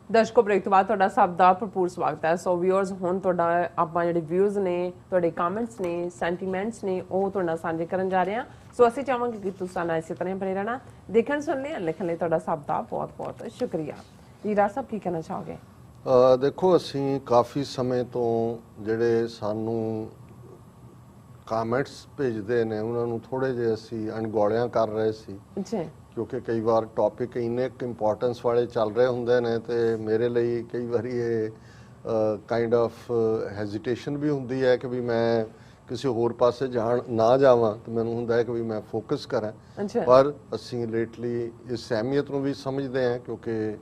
ਦਰਸ਼ਕੋ break ਤੋਂ ਬਾਅਦ ਤੁਹਾਡਾ ਸਭ ਦਾ ਭਰਪੂਰ ਸਵਾਗਤ ਹੈ। ਸੋ ਵਿਊਅਰਸ, ਹੁਣ ਤੁਹਾਡਾ ਆਪਾਂ ਜਿਹੜੇ ਵਿਊਜ਼ ਨੇ, ਤੁਹਾਡੇ ਕਮੈਂਟਸ ਨੇ, ਸੈਂਟੀਮੈਂਟਸ ਨੇ, ਉਹ ਤੁਹਾਡੇ ਨਾਲ ਸਾਂਝੇ ਕਰਨ ਜਾ ਰਹੇ ਹਾਂ। ਸੋ ਅਸੀਂ ਚਾਹਾਂਗੇ ਕਿ ਤੁਸੀਂ ਸਾਨੂੰ ਇਸੇ ਤਰ੍ਹਾਂ ਬਣੇ ਰਹਿਣਾ। ਦੇਖਣ ਸੁਣਨੇ ਲਿਖਣ ਲਈ ਤੁਹਾਡਾ ਸਭ ਦਾ ਬਹੁਤ ਬਹੁਤ ਸ਼ੁਕਰੀਆ ਜੀ। ਰਾਜ ਸਾਹਿਬ ਕੀ ਕਹਿਣਾ ਚਾਹੋਗੇ? ਦੇਖੋ, ਅਸੀਂ ਕਾਫੀ ਸਮੇਂ ਤੋਂ ਜਿਹੜੇ ਸਾਨੂੰ ਕਮੈਂਟਸ ਭੇਜਦੇ ਨੇ ਉਹਨਾਂ ਨੂੰ ਥੋੜੇ ਜਿਹੇ ਅਸੀਂ ਅਣਗੌਲਿਆਂ ਕਰ ਰਹੇ ਸੀ ਜੀ, ਕਿਉਂਕਿ ਕਈ ਵਾਰ ਟੌਪਿਕ ਇੰਨੇ ਇੰਪੋਰਟੈਂਸ ਵਾਲੇ ਚੱਲ ਰਹੇ ਹੁੰਦੇ ਨੇ ਤੇ ਮੇਰੇ ਲਈ ਕਈ ਵਾਰੀ ਇਹ ਕਾਈਂਡ ਆਫ ਹੈਜ਼ਿਟੇਸ਼ਨ ਵੀ ਹੁੰਦੀ ਹੈ ਕਿ ਵੀ ਮੈਂ ਕਿਸੇ ਹੋਰ ਪਾਸੇ ਨਾ ਜਾਵਾਂ ਤੇ ਮੈਨੂੰ ਹੁੰਦਾ ਹੈ ਕਿ ਵੀ ਮੈਂ ਫੋਕਸ ਕਰਾਂ। ਪਰ ਅਸੀਂ ਲੇਟਲੀ ਇਸ ਅਹਿਮੀਅਤ ਨੂੰ ਵੀ ਸਮਝਦੇ ਹਾਂ ਕਿਉਂਕਿ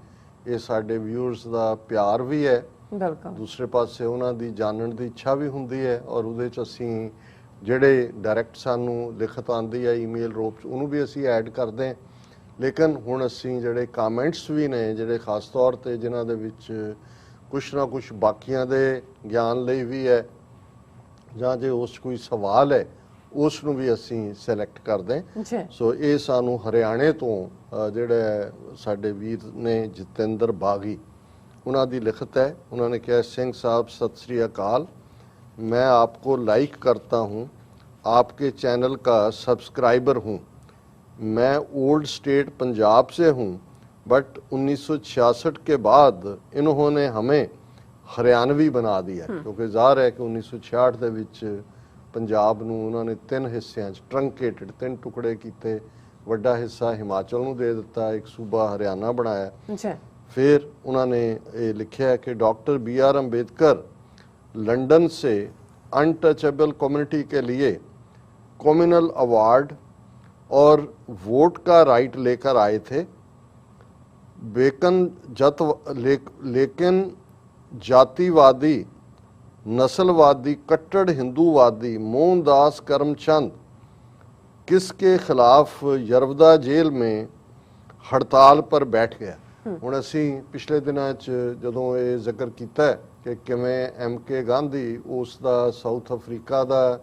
ਇਹ ਸਾਡੇ ਵਿਊਅਰਸ ਦਾ ਪਿਆਰ ਵੀ ਹੈ, ਬਿਲਕੁਲ ਦੂਸਰੇ ਪਾਸੇ ਉਹਨਾਂ ਦੀ ਜਾਣਨ ਦੀ ਇੱਛਾ ਵੀ ਹੁੰਦੀ ਹੈ ਔਰ ਉਹਦੇ 'ਚ ਅਸੀਂ ਜਿਹੜੇ ਡਾਇਰੈਕਟ ਸਾਨੂੰ ਲਿਖਤ ਆਉਂਦੀ ਹੈ ਈਮੇਲ ਰੂਪ 'ਚ ਉਹਨੂੰ ਵੀ ਅਸੀਂ ਐਡ ਕਰਦੇ ਹਾਂ। ਲੇਕਿਨ ਹੁਣ ਅਸੀਂ ਜਿਹੜੇ ਕਮੈਂਟਸ ਵੀ ਨੇ ਜਿਹੜੇ ਖਾਸ ਤੌਰ ਤੇ ਜਿਨ੍ਹਾਂ ਦੇ ਵਿੱਚ ਕੁਛ ਨਾ ਕੁਛ ਬਾਕੀਆਂ ਦੇ ਗਿਆਨ ਲਈ ਵੀ ਹੈ ਜਾਂ ਜੇ ਉਸ 'ਚ ਕੋਈ ਸਵਾਲ ਹੈ ਉਸ ਨੂੰ ਵੀ ਅਸੀਂ ਸਿਲੈਕਟ ਕਰਦੇ। ਸੋ ਇਹ ਸਾਨੂੰ ਹਰਿਆਣੇ ਤੋਂ ਜਿਹੜੇ ਸਾਡੇ ਵੀਰ ਨੇ ਜਤਿੰਦਰ ਬਾਗੀ, ਉਹਨਾਂ ਦੀ ਲਿਖਤ ਹੈ। ਉਹਨਾਂ ਨੇ ਕਿਹਾ, ਸਿੰਘ ਸਾਹਿਬ सत श्री अकाल, मैं आपको लाइक करता हूँ, आपके चैनल का सब्सक्राइबर हूँ। मैं ओल्ड स्टेट पंजाब से हूँ, बट 1966 के बाद इन्होंने हमें हरियाणवी बना दिया क्योंकि ਜ਼ਾਹਰ है कि 1966 ਦੇ ਵਿੱਚ ਪੰਜਾਬ ਨੂੰ ਉਹਨਾਂ ਨੇ 3 ਹਿੱਸਿਆਂ 'ਚ ਟਰੰਕੇਟਡ 3 ਟੁਕੜੇ ਕੀਤੇ। ਵੱਡਾ ਹਿੱਸਾ ਹਿਮਾਚਲ ਨੂੰ ਦੇ ਦਿੱਤਾ, ਇੱਕ ਸੂਬਾ ਹਰਿਆਣਾ ਬਣਾਇਆ। फिर उन्होंने ये लिखा है कि डॉक्टर BR अम्बेडकर लंदन से अनटचेबल कम्युनिटी के लिए कम्युनल अवार्ड और वोट का राइट लेकर आए थे। लेकिन जातिवादी, नस्लवादी, कट्टर हिंदूवादी मोहनदास करमचंद किसके खिलाफ यरवदा जेल में हड़ताल पर बैठ गया। ਹੁਣ ਅਸੀਂ ਪਿਛਲੇ ਦਿਨਾਂ 'ਚ ਜਦੋਂ ਇਹ ਜ਼ਿਕਰ ਕੀਤਾ ਕਿ ਕਿਵੇਂ MK ਗਾਂਧੀ, ਉਸ ਦਾ ਸਾਊਥ ਅਫਰੀਕਾ ਦਾ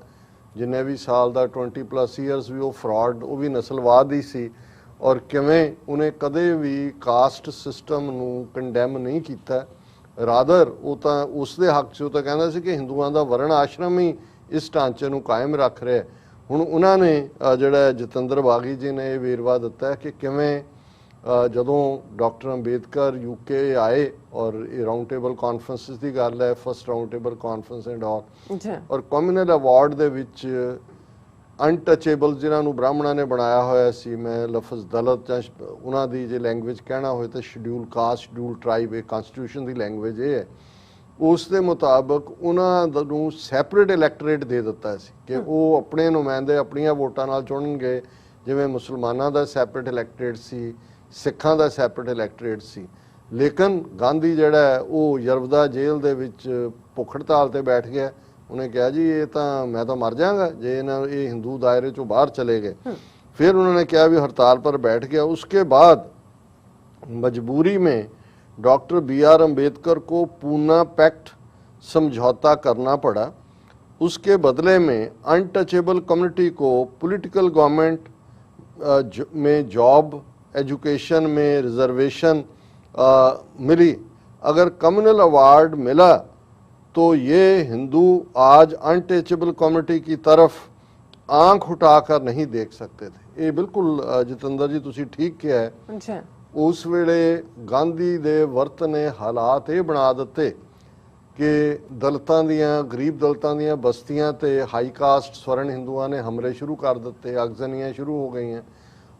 ਜਿੰਨੇ ਵੀ ਸਾਲ ਦਾ 20+ ਈਅਰਸ ਵੀ ਉਹ ਫਰਾਡ, ਉਹ ਵੀ ਨਸਲਵਾਦ ਹੀ ਸੀ ਔਰ ਕਿਵੇਂ ਉਹਨੇ ਕਦੇ ਵੀ ਕਾਸਟ ਸਿਸਟਮ ਨੂੰ ਕੰਡੈਮ ਨਹੀਂ ਕੀਤਾ। ਰਾਦਰ ਉਹ ਤਾਂ ਉਸ ਦੇ ਹੱਕ 'ਚ ਉਹ ਤਾਂ ਕਹਿੰਦਾ ਸੀ ਕਿ ਹਿੰਦੂਆਂ ਦਾ ਵਰਣ ਆਸ਼ਰਮ ਹੀ ਇਸ ਢਾਂਚੇ ਨੂੰ ਕਾਇਮ ਰੱਖ ਰਿਹਾ। ਹੁਣ ਉਹਨਾਂ ਨੇ ਜਿਹੜਾ ਜਤਿੰਦਰ ਬਾਗੀ ਜੀ ਨੇ ਇਹ ਵੇਰਵਾ ਦਿੱਤਾ ਕਿ ਕਿਵੇਂ ਜਦੋਂ ਡਾਕਟਰ ਅੰਬੇਦਕਰ UK ਆਏ ਔਰ ਇਹ ਰਾਊਂਡ ਟੇਬਲ ਕਾਨਫਰੰਸਿਸ ਦੀ ਗੱਲ ਹੈ, first round table conference and all, ਔਰ ਕਮਿਊਨਲ ਅਵਾਰਡ ਦੇ ਵਿੱਚ ਅਨਟਚੇਬਲ ਜਿਨ੍ਹਾਂ ਨੂੰ ਬ੍ਰਾਹਮਣਾਂ ਨੇ ਬਣਾਇਆ ਹੋਇਆ ਸੀ, ਮੈਂ ਲਫ਼ਜ਼ ਦਲਿਤ ਜਾਂ ਉਹਨਾਂ ਦੀ ਜੇ ਲੈਂਗੁਏਜ ਕਹਿਣਾ ਹੋਏ ਤਾਂ ਸ਼ਡਿਊਲ ਕਾਸਟ, ਸ਼ਡਿਊਲ ਟਰਾਈਬ, ਇਹ ਕਨਸਟੀਟਿਊਸ਼ਨ ਦੀ ਲੈਂਗੁਏਜ ਇਹ ਹੈ। ਉਸ ਦੇ ਮੁਤਾਬਕ ਉਹਨਾਂ ਨੂੰ ਸੈਪਰੇਟ ਇਲੈਕਟੋਰੇਟ ਦੇ ਦਿੱਤਾ ਸੀ ਕਿ ਉਹ ਆਪਣੇ ਨੁਮਾਇੰਦੇ ਆਪਣੀਆਂ ਵੋਟਾਂ ਨਾਲ ਚੁਣਨਗੇ, ਜਿਵੇਂ ਮੁਸਲਮਾਨਾਂ ਦਾ ਸੈਪਰੇਟ ਇਲੈਕਟੋਰੇਟ ਸੀ, ਸਿੱਖਾਂ ਦਾ ਸੈਪਰੇਟ ਇਲੈਕਟੋਰੇਟ ਸੀ। ਲੇਕਿਨ ਗਾਂਧੀ ਜਿਹੜਾ ਉਹ ਯਰਵਦਾ ਜੇਲ੍ਹ ਦੇ ਵਿੱਚ ਭੁੱਖ ਹੜਤਾਲ ਤੇ ਬੈਠ ਗਿਆ। ਉਹਨੇ ਕਿਹਾ ਜੀ ਇਹ ਤਾਂ ਮੈਂ ਤਾਂ ਮਰ ਜਾਵਾਂਗਾ ਜੇ ਇਹ ਹਿੰਦੂ ਦਾਇਰੇ ਚੋਂ ਬਾਹਰ ਚਲੇ ਗਏ। फिर उन्होंने कहा भी हड़ताल पर बैठ गया। उसके बाद मजबूरी में डॉक्टर BR अम्बेडकर को पूना पैक्ट समझौता करना पड़ा। उसके बदले में अनटचेबल कम्युनिटी को पॉलिटिकल गवर्नमेंट में जॉब, एजुकेशन में रिजर्वेशन मिली। अगर कम्युनल अवार्ड मिला तो ये हिंदू आज अनटचेबल कम्युनिटी की तरफ आंख उठाकर नहीं देख सकते थे। ये बिल्कुल जतिंदर जी तुसी ठीक किया है। उस वेले गांधी दे वर्त ने हालात ये बना दिते कि दलितां दियां, गरीब दलितां दियां बस्तियां ते हाई कास्ट स्वर्ण हिंदुआं ने हमले शुरू कर दिते, अगजनियां शुरू हो गई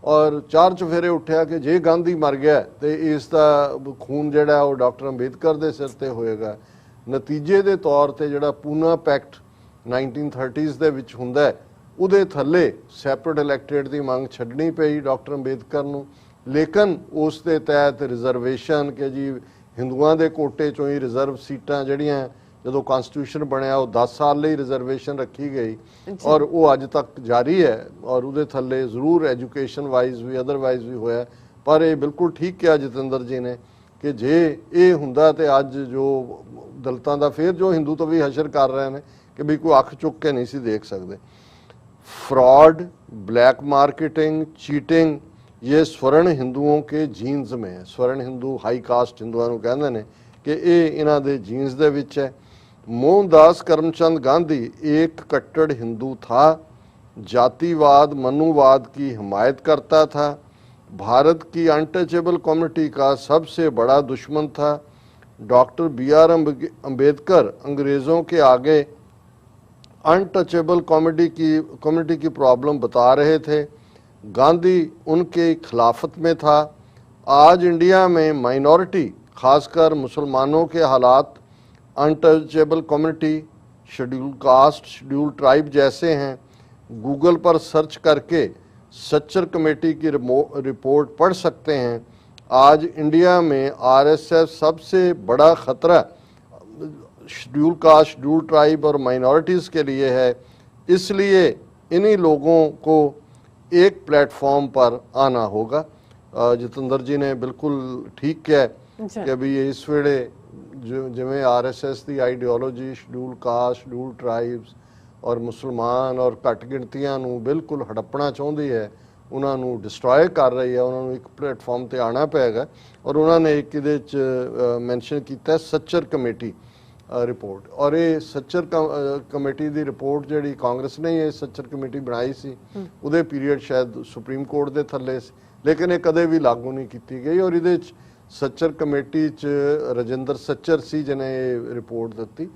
और चार चफेरे उठ्या कि जे गांधी मर गया तो इसका खून जिहड़ा वो डॉक्टर अंबेडकर दे सिर ते होएगा। नतीजे दे तौर ते जिहड़ा पूना पैक्ट 1930s दे विच हुंदा है ਉਹਦੇ ਥੱਲੇ ਸੈਪਰੇਟ ਇਲੈਕਟੋਰੇਟ ਦੀ ਮੰਗ ਛੱਡਣੀ ਪਈ ਡਾਕਟਰ ਅੰਬੇਦਕਰ ਨੂੰ। ਲੇਕਿਨ ਉਸ ਦੇ ਤਹਿਤ ਰਿਜ਼ਰਵੇਸ਼ਨ ਕਿ ਜੀ ਹਿੰਦੂਆਂ ਦੇ ਕੋਟੇ ਚੋਂ ਹੀ ਰਿਜ਼ਰਵ ਸੀਟਾਂ ਜਿਹੜੀਆਂ ਜਦੋਂ ਕਨਸਟੀਟਿਊਸ਼ਨ ਬਣਿਆ ਉਹ 10 ਸਾਲ ਲਈ ਰਿਜ਼ਰਵੇਸ਼ਨ ਰੱਖੀ ਗਈ ਔਰ ਉਹ ਅੱਜ ਤੱਕ ਜਾਰੀ ਹੈ ਔਰ ਉਹਦੇ ਥੱਲੇ ਜ਼ਰੂਰ ਐਜੂਕੇਸ਼ਨ ਵਾਈਜ਼ ਵੀ ਅਦਰਵਾਈਜ਼ ਵੀ ਹੋਇਆ। ਪਰ ਇਹ ਬਿਲਕੁਲ ਠੀਕ ਕਿਹਾ ਜਤਿੰਦਰ ਜੀ ਨੇ ਕਿ ਜੇ ਇਹ ਹੁੰਦਾ ਤੇ ਅੱਜ ਜੋ ਦਲਿਤਾਂ ਦਾ ਫਿਰ ਜੋ ਹਿੰਦੂ ਤੋਂ ਵੀ ਹਸ਼ਰ ਕਰ ਰਹੇ ਨੇ ਕਿ ਵੀ ਕੋਈ ਅੱਖ ਚੁੱਕ ਕੇ ਨਹੀਂ ਸੀ ਦੇਖ ਸਕਦੇ। फ्रॉड, ब्लैक मार्केटिंग, चीटिंग ये स्वर्ण हिंदुओं के जीन्स में है। स्वर्ण हिंदू हाई कास्ट हिंदुओं ਨੂੰ ਕਹਿੰਦੇ ਨੇ कि ये इन्हां दे जीन्स दे विच है। मोहनदास करमचंद गांधी एक कट्टर हिंदू था, जातिवाद मनुवाद की हिमायत करता था, भारत की अनटचेबल कम्युनिटी का सबसे बड़ा दुश्मन था। डॉक्टर BR अम्बेडकर अंग्रेज़ों के आगे अनटचेबल कम्युनिटी की प्रॉब्लम बता रहे थे। गांधी उनके खिलाफत में था। आज इंडिया में माइनॉरिटी खासकर मुसलमानों के हालात untouchable community, schedule caste, schedule tribe जैसे हैं। गूगल पर सर्च करके सच्चर कमेटी की रिपोर्ट पढ़ सकते हैं। आज इंडिया में RSS सबसे बड़ा खतरा शेड्यूल कास्ट, शेड्यूल ट्राइब और माइनॉरिटीज़ के लिए है। इसलिए इन्हीं लोगों को एक प्लेटफॉर्म पर आना होगा। जतिंदर जी ने बिल्कुल ठीक किया कि भी इस वेले जिमें RSS की ideology schedule caste, schedule tribes और मुसलमान और घट गिणतियां नूं बिल्कुल हड़पना चाहती है, उन्होंने डिस्ट्रॉय कर रही है। उन्होंने एक प्लेटफॉर्म पर आना पेगा और उन्होंने एक मैंशन किया सच्चर कमेटी रिपोर्ट। और ये सच्चर कमेटी की रिपोर्ट जी कांग्रेस ने ये सच्चर कमेटी बनाई सी, उहदे पीरीयड शायद सुप्रीम कोर्ट के थले सी, लेकिन ये कदे भी लागू नहीं की गई। और ये सच्चर कमेटी च राजिंदर सच्चर सी जिन्हें ये रिपोर्ट दी,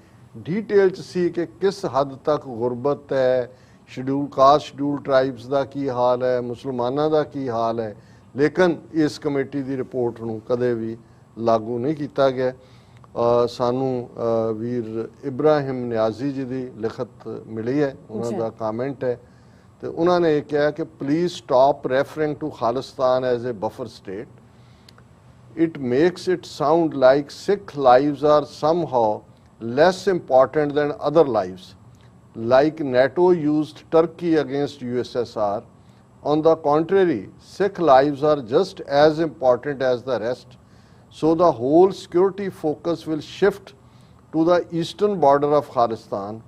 डिटेल च सी कि किस हद तक गुरबत है, शेड्यूल कास्ट, शेड्यूल ट्राइब्स का की हाल है, मुसलमानों का की हाल है, लेकिन इस कमेटी की रिपोर्ट नूं कदे भी लागू नहीं किया गया। सानू वीर इब्राहिम नियाजी जी की लिखत मिली है, उन्होंने कामेंट है, तो उन्होंने ये कहा कि please stop referring to Khalistan as a buffer state. It makes it sound like Sikh lives are somehow less important than other lives, like NATO used Turkey against USSR. On the contrary, Sikh lives are just as important as the rest. So the whole security focus will shift to the eastern border of Khalistan.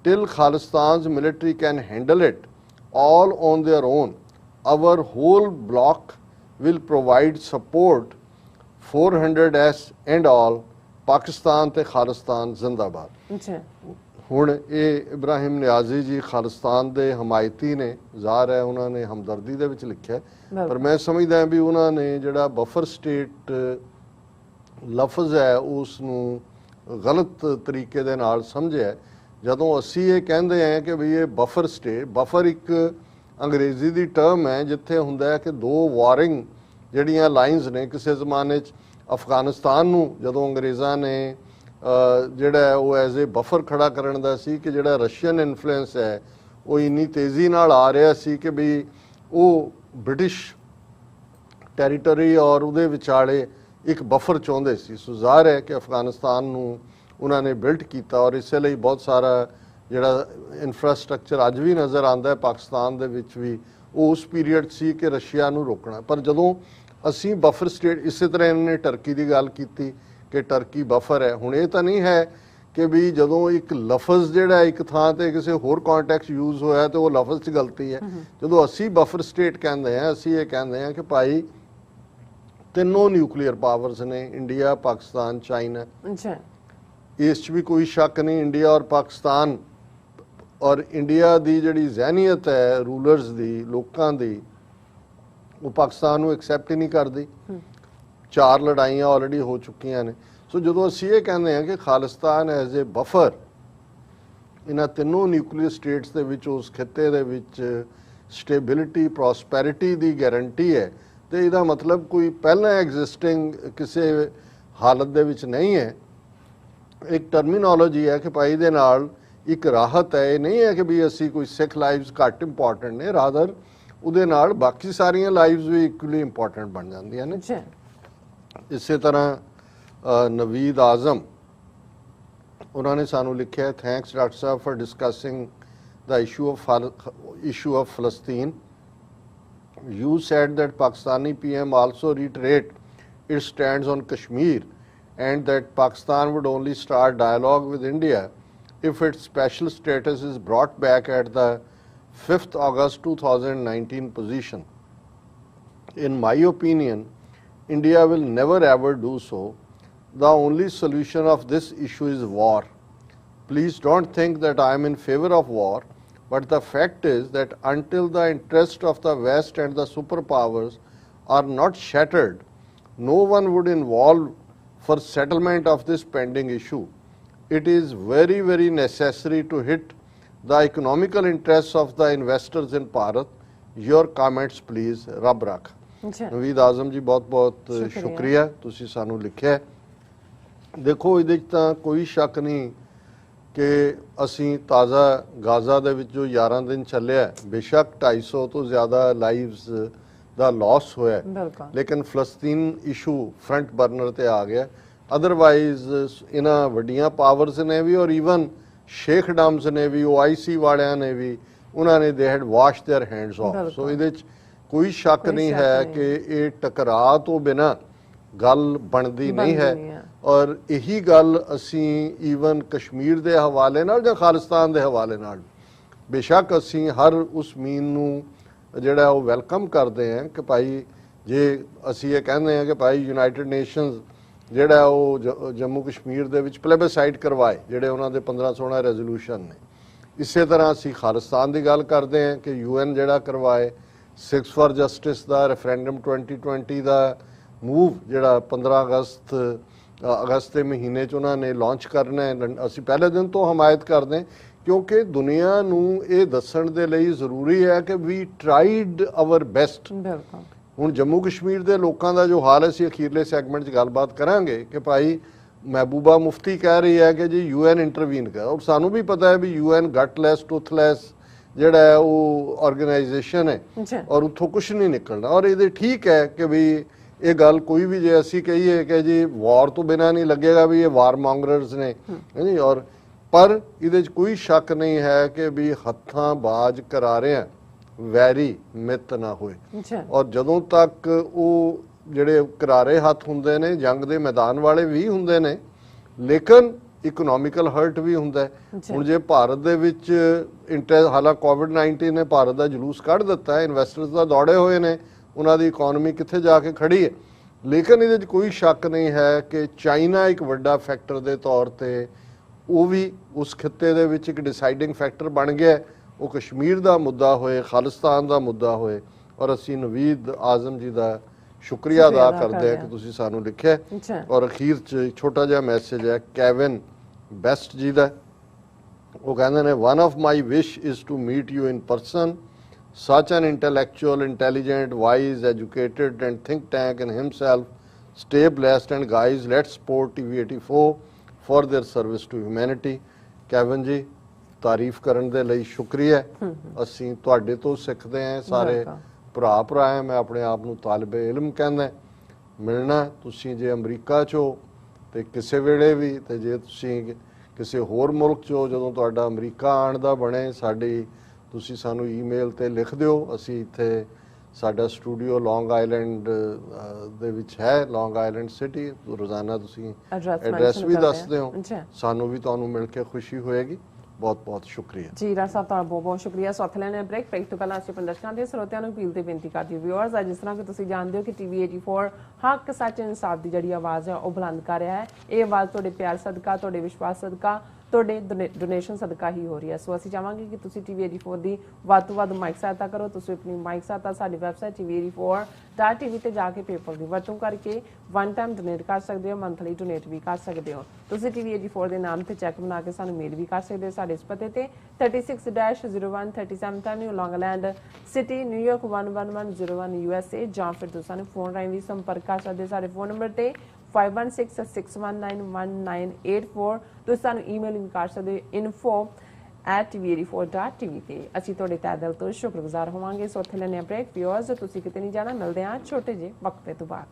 Till Khalistan's military can handle it all on their own, our whole bloc will provide support 400S and all, Pakistan ते खालिस्तान जिंदाबाद। हुण ये इब्राहिम नियाजी जी खालिस्तान दे हमायती ने, ज़ाहिर है उन्होंने हमदर्दी दे विच लिखिया, पर मैं समझदा भी उन्होंने जिहड़ा बफर स्टेट लफ्ज़ है उसनूं गलत तरीके दे नाल समझिया। जदों असीं ये कहंदे हैं कि भी ये बफर स्टेट, बफर एक अंग्रेज़ी दी टर्म है जिथे हुंदा है कि दो वारिंग ਜਿਹੜੀਆਂ ਲਾਈਨਸ ਨੇ। ਕਿਸੇ ਜ਼ਮਾਨੇ 'ਚ ਅਫਗਾਨਿਸਤਾਨ ਨੂੰ ਜਦੋਂ ਅੰਗਰੇਜ਼ਾਂ ਨੇ ਜਿਹੜਾ ਉਹ ਐਜ਼ ਏ ਬਫਰ ਖੜਾ ਕਰਨ ਦਾ ਸੀ ਕਿ ਜਿਹੜਾ ਰਸ਼ੀਅਨ ਇਨਫਲੂਐਂਸ ਹੈ ਉਹ ਇੰਨੀ ਤੇਜ਼ੀ ਨਾਲ ਆ ਰਿਹਾ ਸੀ ਕਿ ਵੀ ਉਹ ਬ੍ਰਿਟਿਸ਼ ਟੈਰੀਟਰੀ ਔਰ ਉਹਦੇ ਵਿਚਾਲੇ ਇੱਕ ਬਫਰ ਚਾਹੁੰਦੇ ਸੀ। ਸੋ ਜ਼ਾਹਿਰ ਹੈ ਕਿ ਅਫਗਾਨਿਸਤਾਨ ਨੂੰ ਉਹਨਾਂ ਨੇ ਬਿਲਟ ਕੀਤਾ ਔਰ ਇਸੇ ਲਈ ਬਹੁਤ ਸਾਰਾ ਜਿਹੜਾ ਇਨਫਰਾਸਟਰਕਚਰ ਅੱਜ ਵੀ ਨਜ਼ਰ ਆਉਂਦਾ ਹੈ ਪਾਕਿਸਤਾਨ ਦੇ ਵਿੱਚ ਵੀ ਉਹ ਉਸ ਪੀਰੀਅਡ ਸੀ ਕਿ ਰਸ਼ੀਆ ਨੂੰ ਰੋਕਣਾ। ਪਰ ਜਦੋਂ ਅਸੀਂ ਬਫਰ ਸਟੇਟ, ਇਸੇ ਤਰ੍ਹਾਂ ਇਹਨਾਂ ਨੇ ਟਰਕੀ ਦੀ ਗੱਲ ਕੀਤੀ ਕਿ ਟਰਕੀ ਬਫਰ ਹੈ। ਹੁਣ ਇਹ ਤਾਂ ਨਹੀਂ ਹੈ ਕਿ ਵੀ ਜਦੋਂ ਇੱਕ ਲਫ਼ਜ਼ ਜਿਹੜਾ ਇੱਕ ਥਾਂ ਤੇ ਕਿਸੇ ਹੋਰ ਕੰਟੈਕਸਟ ਯੂਜ਼ ਹੋਇਆ ਤੇ ਉਹ ਲਫ਼ਜ਼ 'ਚ ਗਲਤੀ ਹੈ। ਜਦੋਂ ਅਸੀਂ ਬਫਰ ਸਟੇਟ ਕਹਿੰਦੇ ਹਾਂ, ਅਸੀਂ ਇਹ ਕਹਿੰਦੇ ਹਾਂ ਕਿ ਭਾਈ ਤਿੰਨੋਂ ਨਿਊਕਲੀਅਰ ਪਾਵਰਸ ਨੇ, ਇੰਡੀਆ, ਪਾਕਿਸਤਾਨ, ਚਾਈਨਾ। ਇਸ 'ਚ ਵੀ ਕੋਈ ਸ਼ੱਕ ਨਹੀਂ, ਇੰਡੀਆ ਔਰ ਪਾਕਿਸਤਾਨ ਔਰ ਇੰਡੀਆ ਦੀ ਜਿਹੜੀ ਜ਼ਹਿਨੀਅਤ ਹੈ ਰੂਲਰਸ ਦੀ, ਲੋਕਾਂ ਦੀ, ਉਹ ਪਾਕਿਸਤਾਨ ਨੂੰ ਐਕਸੈਪਟ ਹੀ ਨਹੀਂ ਕਰਦੀ। 4 ਲੜਾਈਆਂ ਆਲਰੇਡੀ ਹੋ ਚੁੱਕੀਆਂ ਨੇ। ਸੋ ਜਦੋਂ ਅਸੀਂ ਇਹ ਕਹਿੰਦੇ ਹਾਂ ਕਿ ਖਾਲਿਸਤਾਨ ਐਜ਼ ਏ ਬਫਰ ਇਹਨਾਂ ਤਿੰਨੋਂ ਨਿਊਕਲੀਅਰ ਸਟੇਟਸ ਦੇ ਵਿੱਚ, ਉਸ ਖਿੱਤੇ ਦੇ ਵਿੱਚ ਸਟੇਬਿਲਿਟੀ, ਪ੍ਰੋਸਪੈਰਿਟੀ ਦੀ ਗਾਰੰਟੀ ਹੈ, ਤੇ ਇਹਦਾ ਮਤਲਬ ਕੋਈ ਪਹਿਲਾਂ ਐਗਜ਼ਿਸਟਿੰਗ ਕਿਸੇ ਹਾਲਤ ਦੇ ਵਿੱਚ ਨਹੀਂ ਹੈ। ਇੱਕ ਟਰਮੀਨੋਲੋਜੀ ਹੈ ਕਿ ਭਾਈ ਦੇ ਨਾਲ ਇੱਕ ਰਾਹਤ ਹੈ। ਇਹ ਨਹੀਂ ਹੈ ਕਿ ਵੀ ਅਸੀਂ ਕੋਈ ਸਿੱਖ ਲਾਈਵਸ ਘੱਟ ਇੰਪੋਰਟੈਂਟ ਨੇ, ਰਾਦਰ ਉਹਦੇ ਨਾਲ ਬਾਕੀ ਸਾਰੀਆਂ ਲਾਈਵਸ ਵੀ ਇਕੁਅਲੀ ਇੰਪੋਰਟੈਂਟ ਬਣ ਜਾਂਦੀਆਂ ਨੇ। ਇਸੇ ਤਰ੍ਹਾਂ ਨਵੀਦ ਆਜ਼ਮ ਉਹਨਾਂ ਨੇ ਸਾਨੂੰ ਲਿਖਿਆ, thanks doctor Sahib for discussing the issue of Palestine. You said that Pakistani PM also reiterate its stands on Kashmir and that Pakistan would only start dialogue with India if its special status is brought back at the 5th August 2019 position. In my opinion, India will never ever do so. The only solution of this issue is war. Please don't think that I am in favor of war, but the fact is that until the interest of the West and the superpowers are not shattered, no one would involve for settlement of this pending issue. It is very, very necessary to hit the economical interests of the investors in Bharat. Your comments please. Rab rakh. ਅੱਛਾ ਨਵੀਦ ਆਜ਼ਮ ਜੀ ਬਹੁਤ ਬਹੁਤ ਸ਼ੁਕਰੀਆ ਤੁਸੀਂ ਸਾਨੂੰ ਲਿਖਿਆ। ਦੇਖੋ ਇਹਦੇ 'ਚ ਤਾਂ ਕੋਈ ਸ਼ੱਕ ਨਹੀਂ ਕਿ ਅਸੀਂ ਤਾਜ਼ਾ ਗਾਜ਼ਾ ਦੇ ਵਿੱਚ ਜੋ 11 ਦਿਨ ਚੱਲਿਆ, ਬੇਸ਼ੱਕ 250 ਤੋਂ ਜ਼ਿਆਦਾ ਲਾਈਵਸ ਦਾ ਲਾਸ ਹੋਇਆ, ਬਿਲਕੁਲ, ਲੇਕਿਨ ਫਲਸਤੀਨ ਇਸ਼ੂ ਫਰੰਟ ਬਰਨਰ ਤੇ ਆ ਗਿਆ। ਅਦਰਵਾਈਜ਼ ਇਹਨਾਂ ਵੱਡੀਆਂ ਪਾਵਰਸ ਨੇ ਵੀ ਔਰ ਈਵਨ ਸ਼ੇਖ ਡਮਸ ਨੇ ਵੀ, OIC ਵਾਲਿਆਂ ਨੇ ਵੀ, ਉਹਨਾਂ ਨੇ they had wash their hands off. So ਇਹਦੇ 'ਚ ਕੋਈ ਸ਼ੱਕ ਨਹੀਂ ਹੈ ਕਿ ਇਹ ਟਕਰਾਅ ਤੋਂ ਬਿਨਾਂ ਗੱਲ ਬਣਦੀ ਨਹੀਂ ਹੈ। ਔਰ ਇਹੀ ਗੱਲ ਅਸੀਂ ਈਵਨ ਕਸ਼ਮੀਰ ਦੇ ਹਵਾਲੇ ਨਾਲ ਜਾਂ ਖਾਲਿਸਤਾਨ ਦੇ ਹਵਾਲੇ ਨਾਲ ਬੇਸ਼ੱਕ ਅਸੀਂ ਹਰ ਉਸ ਮੀਨ ਨੂੰ ਜਿਹੜਾ ਉਹ ਵੈਲਕਮ ਕਰਦੇ ਹਾਂ ਕਿ ਭਾਈ ਜੇ ਅਸੀਂ ਇਹ ਕਹਿੰਦੇ ਹਾਂ ਕਿ ਭਾਈ ਯੂਨਾਈਟਿਡ ਨੇਸ਼ਨਸ ਜਿਹੜਾ ਉਹ ਜੰਮੂ ਕਸ਼ਮੀਰ ਦੇ ਵਿੱਚ ਪਲੇਬਸਾਈਡ ਕਰਵਾਏ, ਜਿਹੜੇ ਉਹਨਾਂ ਦੇ 15-16 ਰੈਜ਼ੋਲੂਸ਼ਨ ਨੇ। ਇਸੇ ਤਰ੍ਹਾਂ ਅਸੀਂ ਖਾਲਿਸਤਾਨ ਦੀ ਗੱਲ ਕਰਦੇ ਹਾਂ ਕਿ UN ਜਿਹੜਾ ਕਰਵਾਏ, 6 for justice the referendum 2020 the move ਜਿਹੜਾ 15 ਅਗਸਤ ਦੇ ਮਹੀਨੇ 'ਚ ਉਹਨਾਂ ਨੇ ਲਾਂਚ ਕਰਨਾ ਹੈ, ਅਸੀਂ ਪਹਿਲੇ ਦਿਨ ਤੋਂ ਹਮਾਇਤ ਕਰਦੇ ਹਾਂ ਕਿਉਂਕਿ ਦੁਨੀਆ ਨੂੰ ਇਹ ਦੱਸਣ ਦੇ ਲਈ ਜ਼ਰੂਰੀ ਹੈ ਕਿ ਵੀ ਟਰਾਈਡ ਆਵਰ ਬੈਸਟ। ਹੁਣ ਜੰਮੂ ਕਸ਼ਮੀਰ ਦੇ ਲੋਕਾਂ ਦਾ ਜੋ ਹਾਲ ਹੈ, ਅਸੀਂ ਅਖੀਰਲੇ ਸੈਗਮੈਂਟ 'ਚ ਗੱਲਬਾਤ ਕਰਾਂਗੇ ਕਿ ਭਾਈ ਮਹਿਬੂਬਾ ਮੁਫਤੀ ਕਹਿ ਰਹੀ ਹੈ ਕਿ ਜੀ UN ਇੰਟਰਵੀਨ ਕਰ, ਔਰ ਸਾਨੂੰ ਵੀ ਪਤਾ ਹੈ ਵੀ UN ਗਟਲੈਸ ਟੁਥਲੈਸ ਜਿਹੜਾ ਹੈ ਉਹ ਆਰਗੇਨਾਈਜੇਸ਼ਨ ਹੈ ਔਰ ਉੱਥੋਂ ਕੁਛ ਨਹੀਂ ਨਿਕਲਣਾ। ਔਰ ਇਹਦੇ ਠੀਕ ਹੈ ਕਿ ਵੀ ਇਹ ਗੱਲ ਕੋਈ ਵੀ ਜੇ ਅਸੀਂ ਕਹੀਏ ਕਿ ਜੀ ਵਾਰ ਤੋਂ ਬਿਨਾਂ ਨਹੀਂ ਲੱਗੇਗਾ ਵੀ ਇਹ ਵਾਰ ਮੌਂਗਰਰਸ ਨੇ ਜੀ, ਔਰ ਪਰ ਇਹਦੇ 'ਚ ਕੋਈ ਸ਼ੱਕ ਨਹੀਂ ਹੈ ਕਿ ਵੀ ਹੱਥਾਂ ਬਾਜ ਕਰਾਰਿਆਂ ਵੈਰੀ ਮਿੱਤ ਨਾ ਹੋਏ। ਔਰ ਜਦੋਂ ਤੱਕ ਉਹ ਜਿਹੜੇ ਕਰਾਰੇ ਹੱਥ ਹੁੰਦੇ ਨੇ, ਜੰਗ ਦੇ ਮੈਦਾਨ ਵਾਲੇ ਵੀ ਹੁੰਦੇ ਨੇ, ਲੇਕਿਨ ਇਕਨੋਮਿਕਲ ਹਰਟ ਵੀ ਹੁੰਦਾ ਹੈ। ਹੁਣ ਜੇ ਭਾਰਤ ਦੇ ਵਿੱਚ ਹਾਲਾਂ ਕੋਵਿਡ-19 ਨੇ ਭਾਰਤ ਦਾ ਜਲੂਸ ਕੱਢ ਦਿੱਤਾ ਹੈ, ਇਨਵੈਸਟਰਸ ਦਾ ਦੌੜੇ ਹੋਏ ਨੇ, ਉਹਨਾਂ ਦੀ ਇਕਨੋਮੀ ਕਿੱਥੇ ਜਾ ਕੇ ਖੜੀ ਹੈ, ਲੇਕਿਨ ਇਹਦੇ 'ਚ ਕੋਈ ਸ਼ੱਕ ਨਹੀਂ ਹੈ ਕਿ ਚਾਈਨਾ ਇੱਕ ਵੱਡਾ ਫੈਕਟਰ ਦੇ ਤੌਰ ਤੇ ਉਹ ਵੀ ਉਸ ਖਿੱਤੇ ਦੇ ਵਿੱਚ ਇੱਕ ਡਿਸਾਈਡਿੰਗ ਫੈਕਟਰ ਬਣ ਗਿਆ। ਉਹ ਕਸ਼ਮੀਰ ਦਾ ਮੁੱਦਾ ਹੋਏ, ਖਾਲਿਸਤਾਨ ਦਾ ਮੁੱਦਾ ਹੋਏ, ਔਰ ਅਸੀਂ ਨਵੀਦ ਆਜ਼ਮ ਜੀ ਦਾ ਸ਼ੁਕਰੀਆ ਅਦਾ ਕਰਦੇ ਹਾਂ ਕਿ ਤੁਸੀਂ ਸਾਨੂੰ ਲਿਖਿਆ। ਔਰ ਅਖੀਰ 'ਚ ਛੋਟਾ ਜਿਹਾ ਮੈਸੇਜ ਹੈ ਕੈਵਿਨ ਬੈਸਟ ਜੀ ਦਾ। ਉਹ ਕਹਿੰਦੇ ਨੇ, one of my wish is to meet you in person, such an intellectual, intelligent, wise, educated and think tank in himself. Stay blessed and guys, let's support TV84 for their service to humanity. Cabin ਜੀ ਤਾਰੀਫ ਕਰਨ ਦੇ ਲਈ ਸ਼ੁਕਰੀਆ। ਅਸੀਂ ਤੁਹਾਡੇ ਤੋਂ ਸਿੱਖਦੇ ਹਾਂ, ਸਾਰੇ ਭਰਾ ਹੈ। ਮੈਂ ਆਪਣੇ ਆਪ ਨੂੰ ਤਾਲਿਬੇ ਇਲਮ ਕਹਿੰਦਾ। ਮਿਲਣਾ ਤੁਸੀਂ ਜੇ ਅਮਰੀਕਾ 'ਚੋ ਤੇ ਕਿਸੇ ਵੇਲੇ ਵੀ, ਤੇ ਜੇ ਤੁਸੀਂ ਕਿਸੇ ਹੋਰ ਮੁਲਕ 'ਚੋ ਜਦੋਂ ਤੁਹਾਡਾ ਅਮਰੀਕਾ ਆਉਣ ਦਾ ਬਣੇ, ਸਾਡੀ ਤੁਸੀਂ ਸਾਨੂੰ ਈਮੇਲ ਤੇ ਲਿਖ ਦਿਓ। ਅਸੀਂ ਇੱਥੇ ਸਾਡਾ ਸਟੂਡੀਓ ਲੌਂਗ ਆਈਲੈਂਡ ਦੇ ਵਿੱਚ ਹੈ, ਲੌਂਗ ਆਈਲੈਂਡ ਸਿਟੀ। ਰੋਜ਼ਾਨਾ ਤੁਸੀਂ ਐਡਰੈਸ ਵੀ ਦੱਸਦੇ ਹੋ, ਸਾਨੂੰ ਵੀ ਤੁਹਾਨੂੰ ਮਿਲ ਕੇ ਖੁਸ਼ੀ ਹੋਏਗੀ। ਬਹੁਤ ਬਹੁਤ ਸ਼ੁਕਰੀਆ ਜੀ ਡਾਕਟਰ ਸਾਹਿਬ, ਤੁਹਾਡਾ ਬਹੁਤ ਬਹੁਤ ਸ਼ੁਕਰੀਆ। ਸੋ ਅਥਲੇ ਨੇ ਬ੍ਰੇਕ ਤੋਂ ਪਹਿਲਾਂ ਅਸੀਂ ਪ੍ਰਦਰਸ਼ਨਾਂ ਦੇ ਸਰੋਤਿਆਂ ਨੂੰ ਅਪੀਲ ਤੇ ਬੇਨਤੀ ਕਰਦੀ ਵਿਊਅਰਸ, ਜਿਸ ਤਰ੍ਹਾਂ ਕਿ ਤੁਸੀਂ ਜਾਣਦੇ ਹੋ ਕਿ TV84 ਹੱਕ ਸੱਚ ਇਨਸਾਫ ਦੀ ਜਿਹੜੀ ਆਵਾਜ਼ ਹੈ ਉਹ ਬੁਲੰਦ ਕਰ ਰਿਹਾ ਹੈ। ਇਹ ਆਵਾਜ਼ ਤੁਹਾਡੇ ਪਿਆਰ ਸਦਕਾ, ਤੁਹਾਡੇ ਵਿਸ਼ਵਾਸ ਸਦਕਾ, ਤੁਹਾਡੇ ਡੋਨੇਸ਼ਨ ਸਦਕਾ ਹੀ ਹੋ ਰਹੀ ਹੈ। ਸੋ ਅਸੀਂ ਚਾਹਾਂਗੇ ਕਿ ਤੁਸੀਂ TV84 ਦੀ ਵੱਧ ਤੋਂ ਵੱਧ ਮਾਈਕ ਸਹਾਇਤਾ ਕਰੋ। ਤੁਸੀਂ ਆਪਣੀ ਮਾਈਕ ਸਹਾਇਤਾ ਸਾਡੀ ਵੈਬਸਾਈਟ TV84.tv ਤੇ ਜਾ ਕੇ ਪੇਪਰ ਦੀ ਵਰਤੋਂ ਕਰਕੇ ਵਨ ਟਾਈਮ ਡੋਨੇਟ ਕਰ ਸਕਦੇ ਹੋ, ਮੰਥਲੀ ਡੋਨੇਟ ਵੀ ਕਰ ਸਕਦੇ ਹੋ। ਤੁਸੀਂ TV84 ਦੇ ਨਾਮ ਤੇ ਚੈੱਕ ਬਣਾ ਕੇ ਸਾਨੂੰ ਮੇਲ ਵੀ ਕਰ ਸਕਦੇ ਹੋ ਸਾਡੇ ਇਸ ਪਤੇ ਤੇ 36-01 37 Avenue, ਲੌਂਗ ਆਈਲੈਂਡ ਸਿਟੀ, ਨਿਊਯਾਰਕ 11101 USA, ਜਾਂ ਫਿਰ ਤੁਸੀਂ ਸਾਨੂੰ ਫੋਨ ਰਾਹੀਂ ਵੀ ਸੰਪਰਕ ਕਰ ਸਕਦੇ ਸਾਡੇ ਫੋਨ ਨੰਬਰ ਤੇ 5166191984। ਤੁਸੀਂ ਸਾਨੂੰ ਈਮੇਲ ਵੀ ਕਰ ਸਕਦੇ ਹੋ info@tv84.tv ਤੇ। ਅਸੀਂ ਤੁਹਾਡੇ ਤਹਿ ਦਿਲ ਤੋਂ ਸ਼ੁਕਰਗੁਜ਼ਾਰ ਹੋਵਾਂਗੇ। ਸੋ ਉੱਥੇ ਲੈਣੇ ਬ੍ਰੇਕ। ਵਿਊਅਰਸ, ਤੁਸੀਂ ਕਿਤੇ ਨਹੀਂ ਜਾਣਾ, ਮਿਲਦੇ ਹਾਂ ਛੋਟੇ ਜਿਹੇ ਵਕਫੇ ਤੋਂ ਬਾਅਦ।